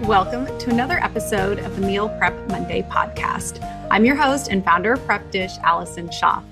Welcome to another episode of the Meal Prep Monday podcast. I'm your host and founder of Prep Dish, Allison Schaaf.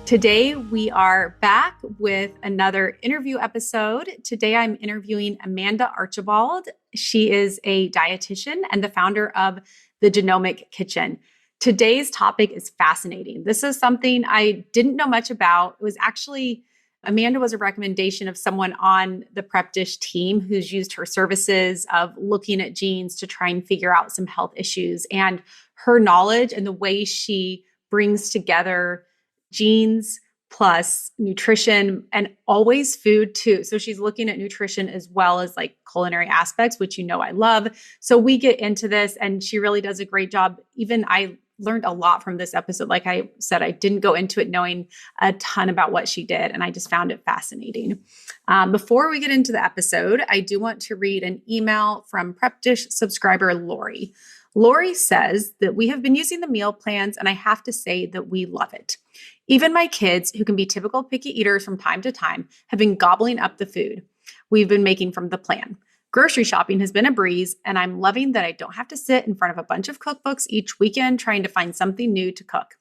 Today, we are back with another interview episode. Today, I'm interviewing Amanda Archibald. She is a dietitian and the founder of the Genomic Kitchen. Today's topic is fascinating. This is something I didn't know much about. It was actually, Amanda was a recommendation of someone on the Prep Dish team who's used her services of looking at genes to try and figure out some health issues. And her knowledge and the way she brings together genes plus nutrition and always food too. So she's looking at nutrition as well as like culinary aspects, which you know I love. So we get into this and she really does a great job. Even I learned a lot from this episode. Like I said, I didn't go into it knowing a ton about what she did, and I just found it fascinating. Before we get into the episode, I do want to read an email from Prep Dish subscriber Lori. Lori says that we have been using the meal plans, and I have to say that we love it. Even my kids, who can be typical picky eaters from time to time, have been gobbling up the food we've been making from the plan. Grocery shopping has been a breeze, and I'm loving that I don't have to sit in front of a bunch of cookbooks each weekend trying to find something new to cook.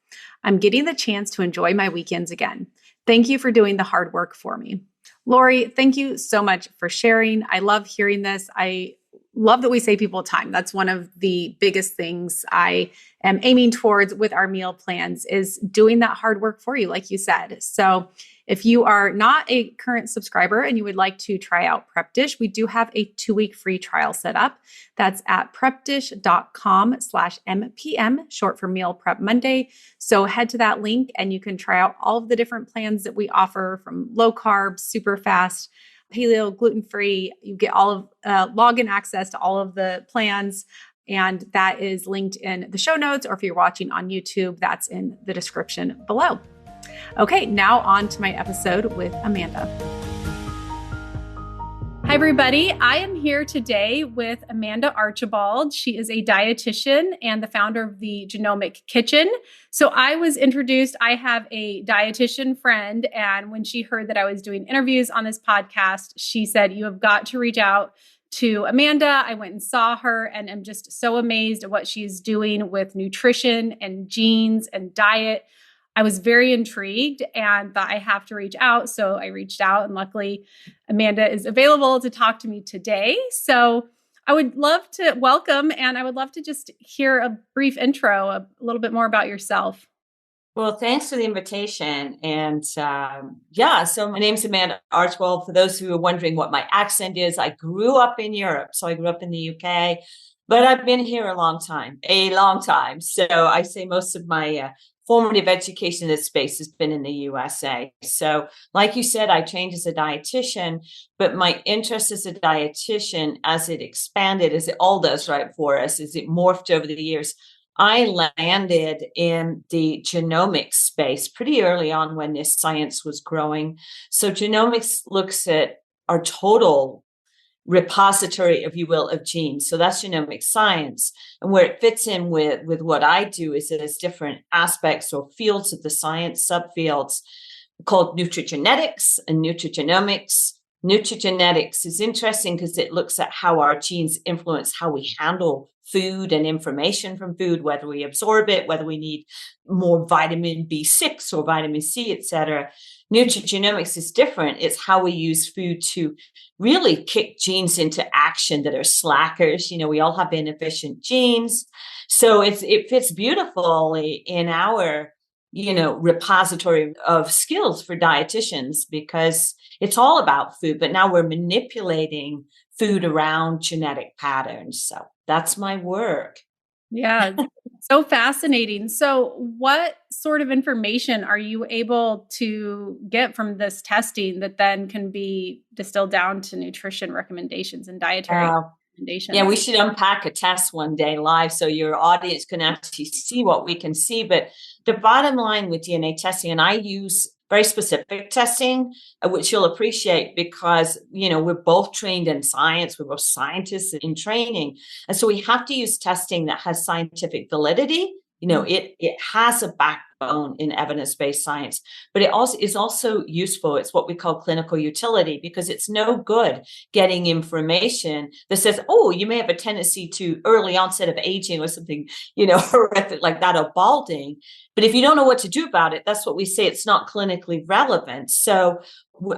I'm getting the chance to enjoy my weekends again. Thank you for doing the hard work for me. Lori, thank you so much for sharing. I love hearing this. I love that we save people time. That's one of the biggest things I am aiming towards with our meal plans is doing that hard work for you, like you said. So if you are not a current subscriber and you would like to try out Prep Dish, we do have a 2-week free trial set up. That's at prepdish.com/MPM, short for Meal Prep Monday. So head to that link and you can try out all of the different plans that we offer, from low carb, super fast, paleo, gluten-free. You get all of login access to all of the plans. And that is linked in the show notes, or if you're watching on YouTube, that's in the description below. Okay, now on to my episode with Amanda. Hi, everybody. I am here today with Amanda Archibald. She is a dietitian and the founder of the Genomic Kitchen. So I was introduced, I have a dietitian friend, and when she heard that I was doing interviews on this podcast, she said, "You have got to reach out to Amanda." I went and saw her and am just so amazed at what she's doing with nutrition and genes and diet. I was very intrigued and thought I have to reach out. So I reached out, and luckily Amanda is available to talk to me today. So I would love to welcome, and I would love to just hear a brief intro, a little bit more about yourself. Well, thanks for the invitation. And so my name's Amanda Archibald. For those who are wondering what my accent is, I grew up in Europe. So I grew up in the UK, but I've been here a long time. So I say most of my formative education in this space has been in the USA. So like you said, I trained as a dietitian, but my interest as a dietitian, as it expanded, as it all does right for us, as it morphed over the years, I landed in the genomics space pretty early on when this science was growing. So genomics looks at our total repository, if you will, of genes. So that's genomic science. And where it fits in with what I do is that there's different aspects or fields of the science, subfields called nutrigenetics and nutrigenomics. Nutrigenetics is interesting because it looks at how our genes influence how we handle food and information from food, whether we absorb it, whether we need more vitamin B6 or vitamin C, et cetera. Nutrigenomics is different. It's how we use food to really kick genes into action that are slackers. You know, we all have inefficient genes. So it fits beautifully in our, repository of skills for dietitians, because it's all about food, but now we're manipulating food around genetic patterns. So that's my work. Yeah, so fascinating. So what sort of information are you able to get from this testing that then can be distilled down to nutrition recommendations and dietary recommendations? Yeah, we should unpack a test one day live so your audience can actually see what we can see. But the bottom line with DNA testing, and I use very specific testing, which you'll appreciate because, we're both trained in science. We're both scientists in training. And so we have to use testing that has scientific validity It has a backbone in evidence-based science, but it also is also useful. It's what we call clinical utility, because it's no good getting information that says, oh, you may have a tendency to early onset of aging or something, horrific like that, or balding. But if you don't know what to do about it, that's what we say, it's not clinically relevant. So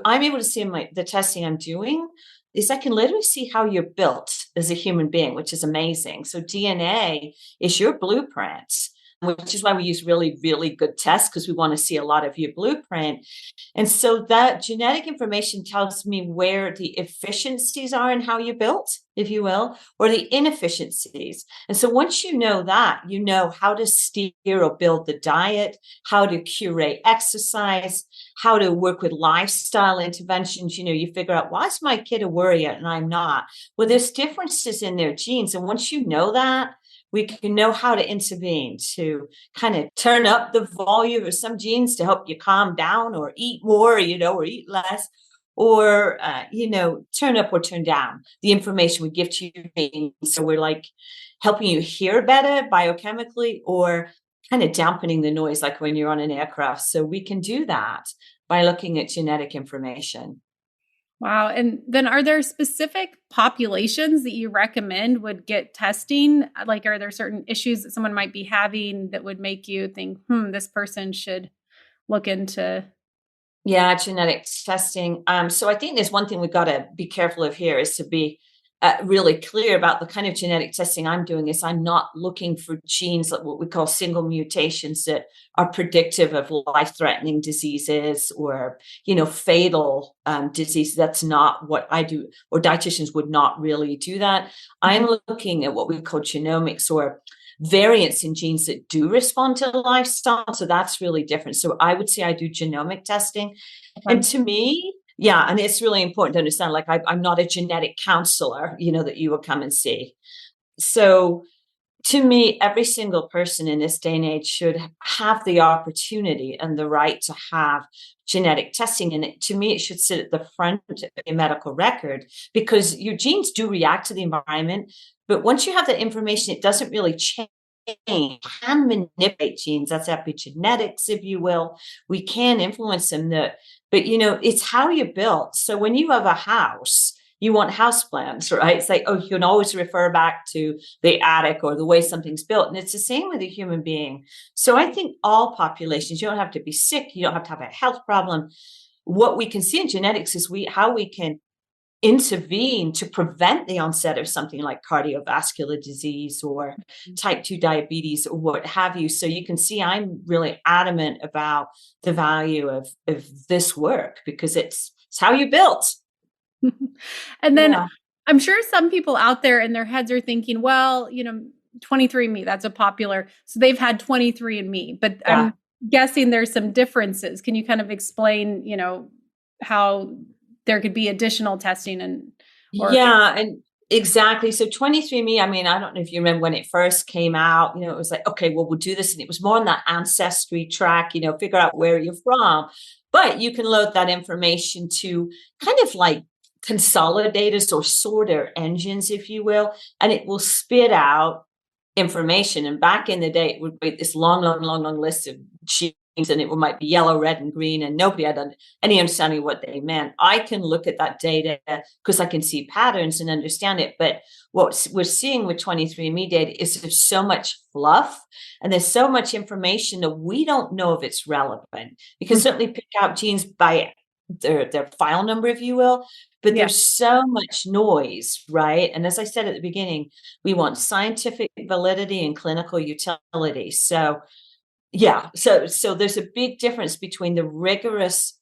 I'm able to see in the testing I'm doing is I can literally see how you're built as a human being, which is amazing. So DNA is your blueprint, which is why we use really, really good tests, because we want to see a lot of your blueprint. And so that genetic information tells me where the efficiencies are in how you're built, if you will, or the inefficiencies. And so once you know that, you know how to steer or build the diet, how to curate exercise, how to work with lifestyle interventions. You figure out, why is my kid a worrier and I'm not? Well, there's differences in their genes. And once you know that, we can know how to intervene to kind of turn up the volume of some genes to help you calm down, or eat more, or eat less, or, turn up or turn down the information we give to you. So we're like helping you hear better biochemically, or kind of dampening the noise, like when you're on an aircraft. So we can do that by looking at genetic information. Wow. And then are there specific populations that you recommend would get testing? Like, are there certain issues that someone might be having that would make you think, this person should look into? Yeah, genetic testing. So I think there's one thing we've got to be careful of here, is to be really clear about the kind of genetic testing I'm doing. Is I'm not looking for genes, like what we call single mutations, that are predictive of life-threatening diseases or, fatal disease. That's not what I do, or dietitians would not really do that. I'm looking at what we call genomics, or variants in genes that do respond to lifestyle. So that's really different. So I would say I do genomic testing. And to me, yeah, and it's really important to understand, like, I'm not a genetic counselor, that you will come and see. So to me, every single person in this day and age should have the opportunity and the right to have genetic testing. And to me, it should sit at the front of your medical record, because your genes do react to the environment. But once you have the information, it doesn't really change. We can manipulate genes. That's epigenetics, if you will. We can influence them. But it's how you're built. So when you have a house, you want house plans, right? It's like, you can always refer back to the attic or the way something's built. And it's the same with a human being. So I think all populations, you don't have to be sick. You don't have to have a health problem. What we can see in genetics is how we can intervene to prevent the onset of something like cardiovascular disease or type 2 diabetes or what have you. So you can see I'm really adamant about the value of this work, because it's how you built. And then I'm sure some people out there in their heads are thinking, well, 23andMe, that's a popular, so they've had 23andMe, but I'm guessing there's some differences. Can you kind of explain, how there could be additional testing and exactly. So 23andMe, I don't know if you remember when it first came out, it was like, okay, well, we'll do this. And it was more on that ancestry track, figure out where you're from. But you can load that information to kind of like consolidators or sorter engines, if you will, and it will spit out information. And back in the day, it would be this long list of genes, and it might be yellow, red, and green, and nobody had any understanding of what they meant. I can look at that data because I can see patterns and understand it. But what we're seeing with 23andMe data is there's so much fluff and there's so much information that we don't know if it's relevant. You can certainly pick out genes by their file number, if you will, but there's so much noise, right? And as I said at the beginning, we want scientific validity and clinical utility. So so there's a big difference between the rigorous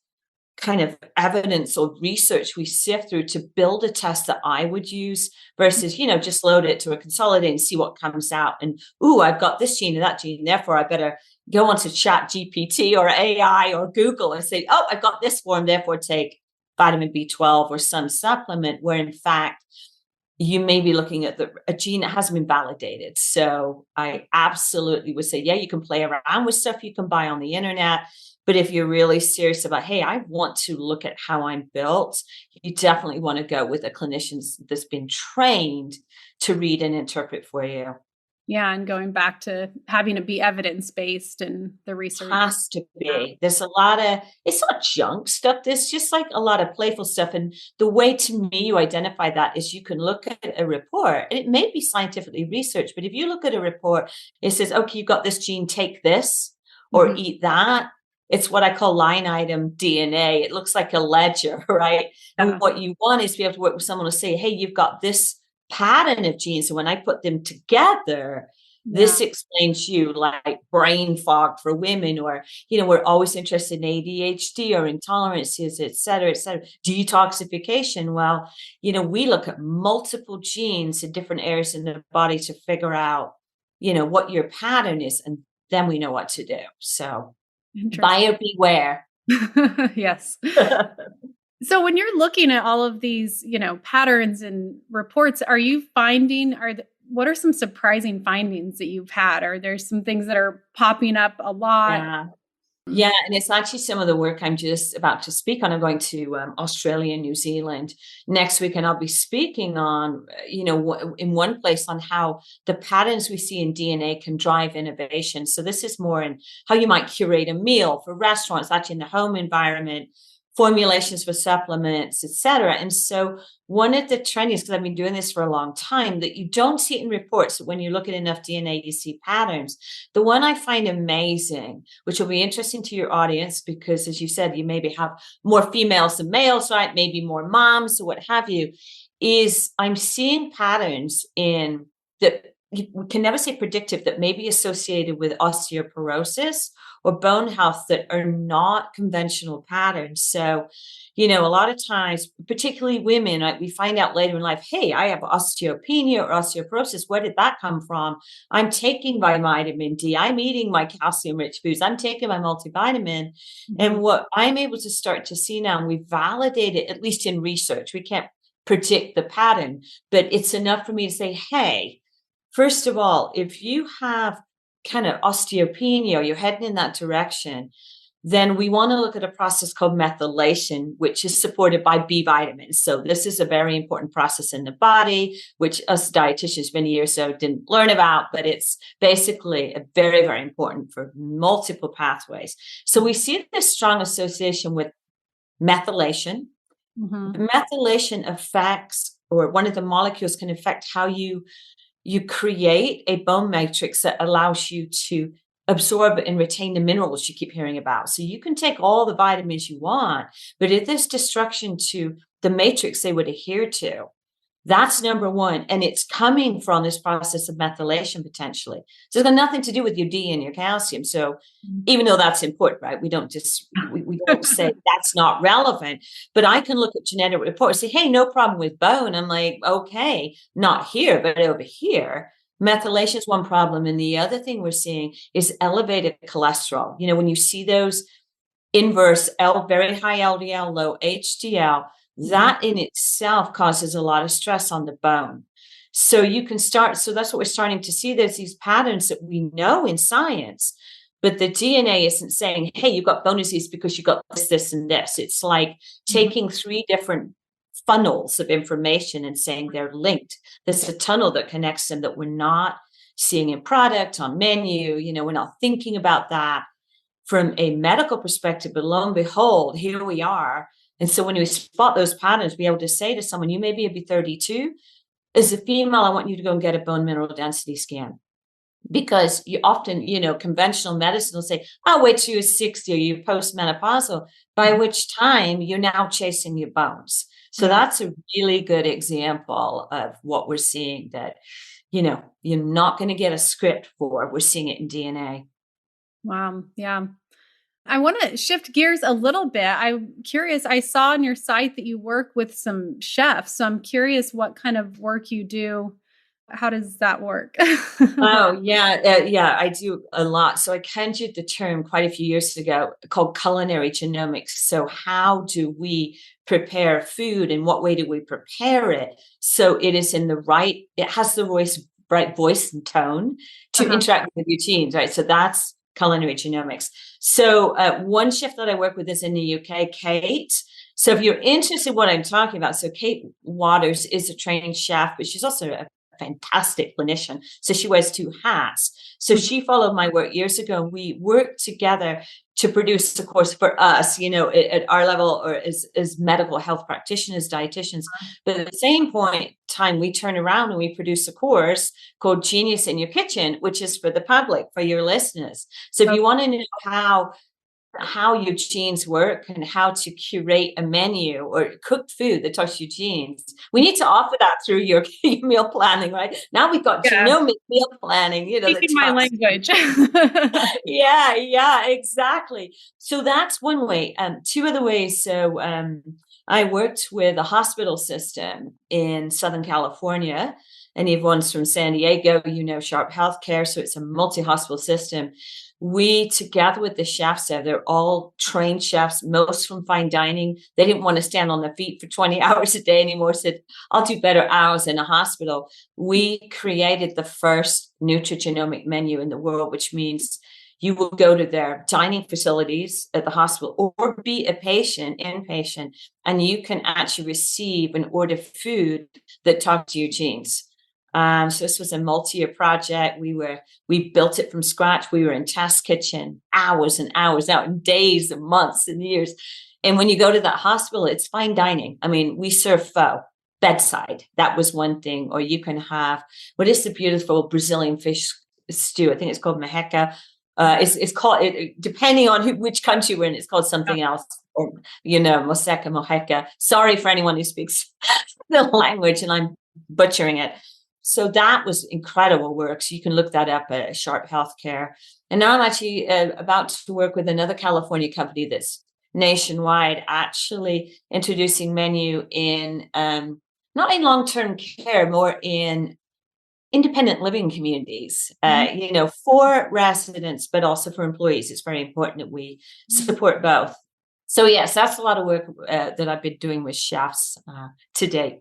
kind of evidence or research we sift through to build a test that I would use versus, just load it to a consolidator and see what comes out. And, I've got this gene and that gene, therefore I better go onto Chat GPT or AI or Google and say, I've got this form, therefore take vitamin B12 or some supplement, where in fact, you may be looking at a gene that hasn't been validated. So I absolutely would say, you can play around with stuff you can buy on the internet. But if you're really serious about, hey, I want to look at how I'm built, you definitely want to go with a clinician that's been trained to read and interpret for you. Yeah, and going back to having it be evidence-based and the research. Has to be. There's a lot of, it's not junk stuff. There's just like a lot of playful stuff. And the way to me you identify that is you can look at a report, and it may be scientifically researched, but if you look at a report, it says, okay, you've got this gene, take this or eat that. It's what I call line item DNA. It looks like a ledger, right? And what you want is to be able to work with someone to say, hey, you've got this pattern of genes. So when I put them together, this explains you, like brain fog for women, or, we're always interested in ADHD or intolerances, et cetera, detoxification. Well, we look at multiple genes in different areas in the body to figure out, what your pattern is. And then we know what to do. So buyer beware. Yes. So when you're looking at all of these, patterns and reports, are you finding, what are some surprising findings that you've had? Are there some things that are popping up a lot? Yeah. And it's actually some of the work I'm just about to speak on. I'm going to Australia and New Zealand next week, and I'll be speaking on, in one place on how the patterns we see in DNA can drive innovation. So this is more in how you might curate a meal for restaurants, actually in the home environment, formulations for supplements, et cetera. And so one of the trends, because I've been doing this for a long time, that you don't see it in reports, but when you look at enough DNA, you see patterns. The one I find amazing, which will be interesting to your audience, because as you said, you maybe have more females than males, right? Maybe more moms or what have you, is I'm seeing patterns in that we can never say predictive, that may be associated with osteoporosis or bone health that are not conventional patterns. So, a lot of times, particularly women, we find out later in life, hey, I have osteopenia or osteoporosis. Where did that come from? I'm taking my vitamin D. I'm eating my calcium-rich foods. I'm taking my multivitamin. And what I'm able to start to see now, and we validate it, at least in research, we can't predict the pattern, but it's enough for me to say, hey, first of all, if you have kind of osteopenia, or you're heading in that direction, then we want to look at a process called methylation, which is supported by B vitamins. So this is a very important process in the body, which us dietitians many years ago didn't learn about, but it's basically a very, very important for multiple pathways. So we see this strong association with methylation. The methylation affects, or one of the molecules can affect how you create a bone matrix that allows you to absorb and retain the minerals you keep hearing about. So you can take all the vitamins you want, but if there's destruction to the matrix they would adhere to, that's number one. And it's coming from this process of methylation potentially. So it's got nothing to do with your D and your calcium. So even though that's important, right? We don't we don't say that's not relevant, but I can look at genetic reports and say, hey, no problem with bone. I'm like, okay, not here, but over here. Methylation is one problem. And the other thing we're seeing is elevated cholesterol. When you see those inverse very high LDL, low HDL, that in itself causes a lot of stress on the bone. So so that's what we're starting to see. There's these patterns that we know in science, but the DNA isn't saying, hey, you've got bone disease because you got this, this, and this. It's like taking three different funnels of information and saying they're linked. There's a tunnel that connects them that we're not seeing in product, on menu. We're not thinking about that from a medical perspective, but lo and behold, here we are. And so when we spot those patterns, be able to say to someone, you may be 32, as a female, I want you to go and get a bone mineral density scan. Because you often, conventional medicine will say, I'll wait till you're 60 or you're postmenopausal, by which time you're now chasing your bones. So that's a really good example of what we're seeing that, you're not going to get a script for. We're seeing it in DNA. Wow. Yeah. I want to shift gears a little bit. I'm curious. I saw on your site that you work with some chefs. So I'm curious what kind of work you do. How does that work? Oh, yeah, I do a lot. So I conjured the term quite a few years ago called culinary genomics. So how do we prepare food, and what way do we prepare it so it is in it has the right voice and tone to interact with your genes, right? So that's culinary genomics. So one chef that I work with is in the UK, Kate. So if you're interested in what I'm talking about, so Kate Waters is a trained chef, but she's also a fantastic clinician. So she wears two hats. So she followed my work years ago, and we worked together to produce a course for us, at our level, or as medical health practitioners, dietitians. But at the same point in time, we turn around and we produce a course called Genius in Your Kitchen, which is for the public, for your listeners. So if you want to know how your genes work and how to curate a menu or cook food that talks to your genes, we need to offer that through your meal planning, right? Now we've got genomic meal planning, speaking my language. Yeah, exactly. So that's one way. Two other ways. So I worked with a hospital system in Southern California, and everyone's from San Diego, Sharp Healthcare. So it's a multi-hospital system. We, together with the chefs there, they're all trained chefs, most from fine dining. They didn't want to stand on their feet for 20 hours a day anymore. Said, I'll do better hours in a hospital. We created the first nutrigenomic menu in the world, which means you will go to their dining facilities at the hospital or be a inpatient, and you can actually receive and order food that talks to your genes. So this was a multi-year project. We built it from scratch. We were in test kitchen, hours and hours out, and days and months and years. And when you go to that hospital, it's fine dining. I mean, we serve pho bedside. That was one thing. Or you can have, what is the beautiful Brazilian fish stew? I think it's called majeca. It's called, depending on which country we're in, it's called something else. Or, moseca, mojeca. Sorry for anyone who speaks the language and I'm butchering it. So that was incredible work. So you can look that up at Sharp Healthcare. And now I'm actually about to work with another California company that's nationwide, actually introducing menu in, not in long-term care, more in independent living communities, for residents, but also for employees. It's very important that we support both. So yes, that's a lot of work that I've been doing with chefs to date.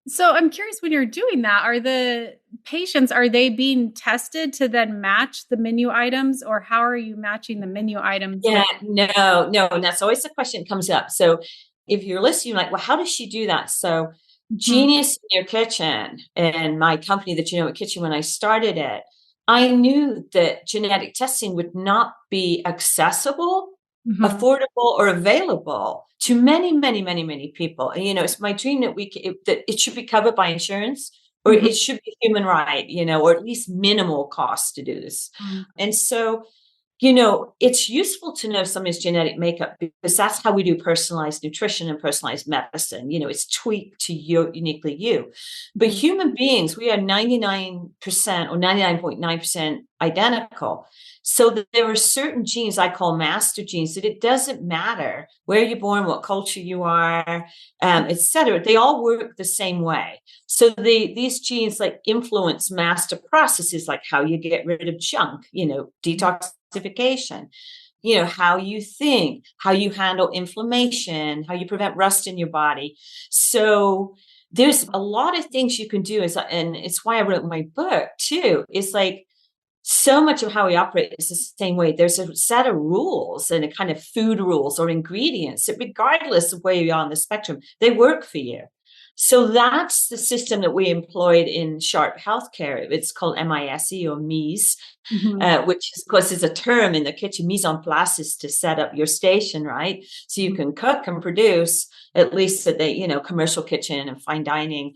So I'm curious, when you're doing that, are the patients, are they being tested to then match the menu items, or how are you matching the menu items? Yeah, no. And that's always the question that comes up. So if you're listening, you're like, well, how does she do that? So Genius in Your Kitchen and my company, the Genomic Kitchen, when I started it, I knew that genetic testing would not be accessible, affordable, or available to many, many, many, many people. And, it's my dream that that it should be covered by insurance, or it should be human right, or at least minimal cost to do this. And so, it's useful to know somebody's genetic makeup, because that's how we do personalized nutrition and personalized medicine. It's tweaked to uniquely you. But human beings, we are 99% or 99.9% identical. So that there are certain genes I call master genes, that it doesn't matter where you're born, what culture you are, et cetera. They all work the same way. So these genes influence master processes, like how you get rid of junk, detoxification, how you think, how you handle inflammation, how you prevent rust in your body. So there's a lot of things you can do, and it's why I wrote my book too. It's so much of how we operate is the same way. There's a set of rules and a kind of food rules or ingredients that, regardless of where you are on the spectrum, they work for you. So that's the system that we employed in Sharp Healthcare. It's called MISE, or MEAS, which of course is a term in the kitchen. Mise en place is to set up your station, right? So you can cook and produce, at least at the, commercial kitchen and fine dining.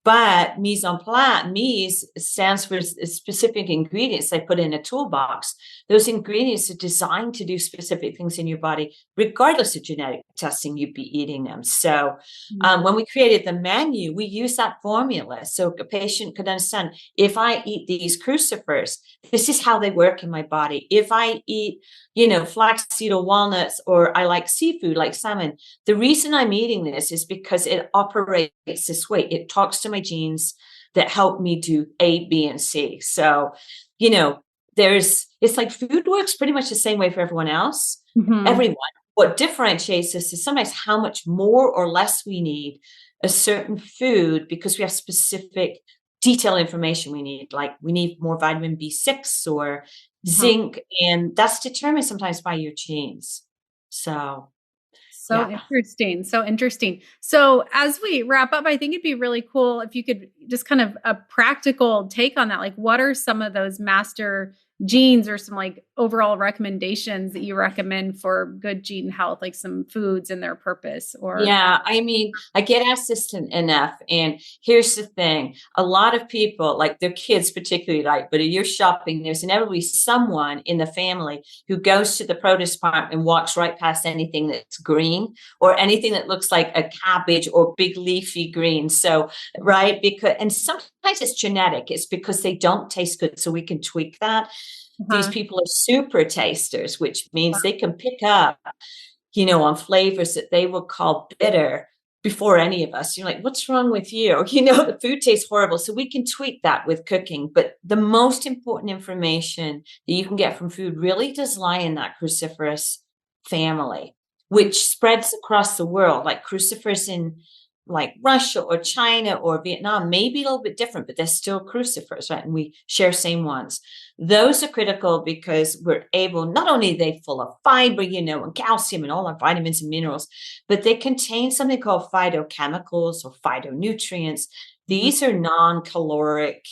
But mise en place, mise stands for specific ingredients they put in a toolbox. Those ingredients are designed to do specific things in your body, regardless of genetic testing, you'd be eating them. So when we created the menu, we used that formula so a patient could understand, if I eat these crucifers, this is how they work in my body. If I eat, flaxseed or walnuts, or I like seafood like salmon, the reason I'm eating this is because it operates this way. It talks to my genes that help me do A, B, and C. So, it's like food works pretty much the same way for everyone else. Everyone. What differentiates us is sometimes how much more or less we need a certain food, because we have specific detailed information we need. Like we need more vitamin B6 or zinc, and that's determined sometimes by your genes. So So interesting. So interesting. So as we wrap up, I think it'd be really cool if you could just kind of a practical take on that. Like, what are some of those master genes or some like overall recommendations that you recommend for good gene health, like some foods and their purpose? Or Yeah, I mean, I get asked this enough. And here's the thing. A lot of people, like their kids particularly, like, but if you're shopping, there's inevitably someone in the family who goes to the produce department and walks right past anything that's green or anything that looks like a cabbage or big leafy green. So, right, because, and sometimes it's genetic. It's because they don't taste good. So we can tweak that. These people are super tasters, which means they can pick up, on flavors that they would call bitter before any of us. You're like, what's wrong with you? The food tastes horrible. So we can tweak that with cooking. But the most important information that you can get from food really does lie in that cruciferous family, which spreads across the world, like cruciferous in like Russia or China or Vietnam, maybe a little bit different, but they're still crucifers, right? And we share same ones. Those are critical because we're able, not only are they full of fiber, and calcium and all our vitamins and minerals, but they contain something called phytochemicals or phytonutrients. These are non-caloric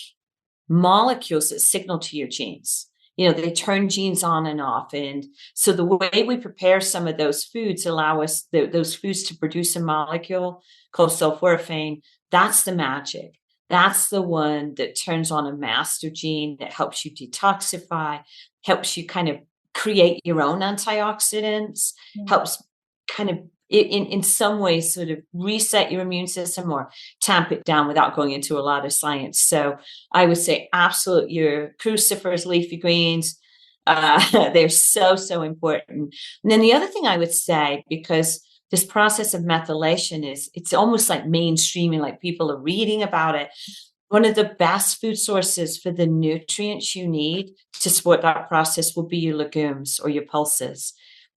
molecules that signal to your genes. They turn genes on and off. And so the way we prepare some of those foods allow us those foods to produce a molecule called sulforaphane. That's the magic. That's the one that turns on a master gene that helps you detoxify, helps you kind of create your own antioxidants, helps kind of in some ways sort of reset your immune system or tamp it down without going into a lot of science. So I would say absolute your crucifers, leafy greens, they're so, so important. And then the other thing I would say, because this process of methylation it's almost like mainstreaming, like people are reading about it. One of the best food sources for the nutrients you need to support that process will be your legumes or your pulses.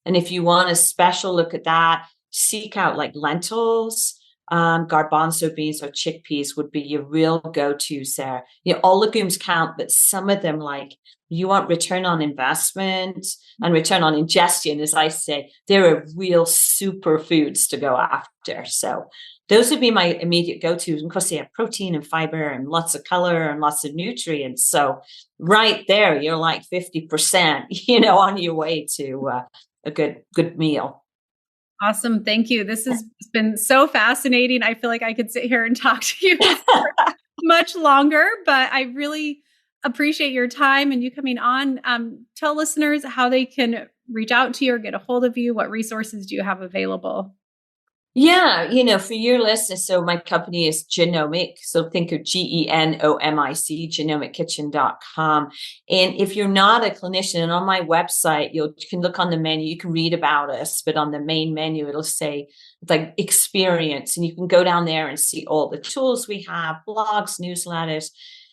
And if you want a special look at that, seek out like lentils, garbanzo beans or chickpeas would be your real go-tos there. All legumes count, but some of them, like you want return on investment and return on ingestion, as I say, they're real superfoods to go after. So those would be my immediate go-tos. And of course, they have protein and fiber and lots of color and lots of nutrients. So right there, you're like 50%, on your way to a good meal. Awesome. Thank you. This has been so fascinating. I feel like I could sit here and talk to you for much longer, but I really appreciate your time and you coming on. Tell listeners how they can reach out to you or get a hold of you. What resources do you have available? Yeah, for your listeners, so my company is Genomic. So think of Genomic, genomickitchen.com. And if you're not a clinician, and on my website, you can look on the menu, you can read about us, but on the main menu, it'll say like experience. And you can go down there and see all the tools we have, blogs, newsletters.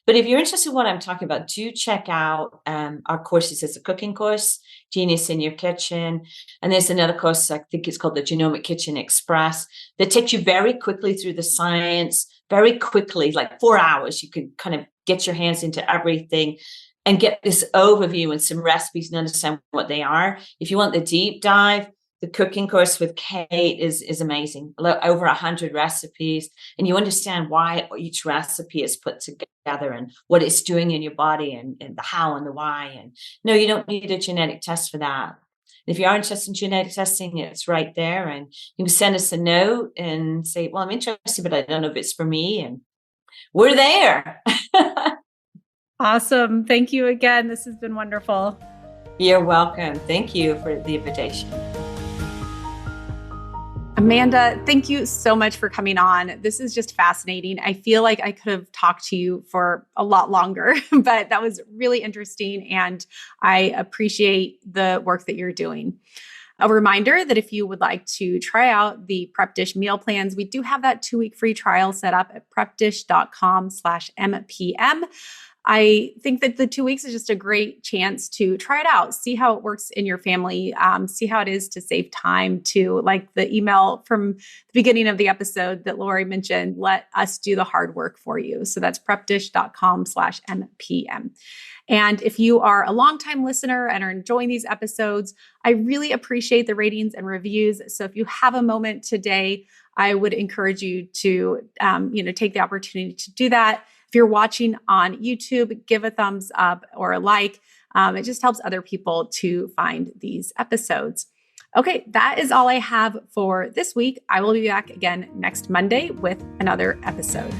But if you're interested in what I'm talking about, do check out our courses. It's a cooking course, Genius in Your Kitchen. And there's another course, I think it's called the Genomic Kitchen Express, that takes you very quickly through the science, very quickly, like 4 hours. You can kind of get your hands into everything and get this overview and some recipes and understand what they are. If you want the deep dive, the cooking course with Kate is amazing. Over 100 recipes, and you understand why each recipe is put together and what it's doing in your body and the how and the why. And no, you don't need a genetic test for that. If you are interested in genetic testing, it's right there. And you can send us a note and say, well, I'm interested, but I don't know if it's for me. And we're there. Awesome. Thank you again. This has been wonderful. You're welcome. Thank you for the invitation. Amanda, thank you so much for coming on. This is just fascinating. I feel like I could have talked to you for a lot longer, but that was really interesting. And I appreciate the work that you're doing. A reminder that if you would like to try out the Prep Dish meal plans, we do have that 2-week free trial set up at prepdish.com/MPM. I think that the 2 weeks is just a great chance to try it out, see how it works in your family, see how it is to save time, to like the email from the beginning of the episode that Lori mentioned, let us do the hard work for you. So that's prepdish.com/MPM. And if you are a longtime listener and are enjoying these episodes, I really appreciate the ratings and reviews. So if you have a moment today, I would encourage you to, take the opportunity to do that. If you're watching on YouTube, give a thumbs up or a like. It just helps other people to find these episodes. Okay, that is all I have for this week. I will be back again next Monday with another episode.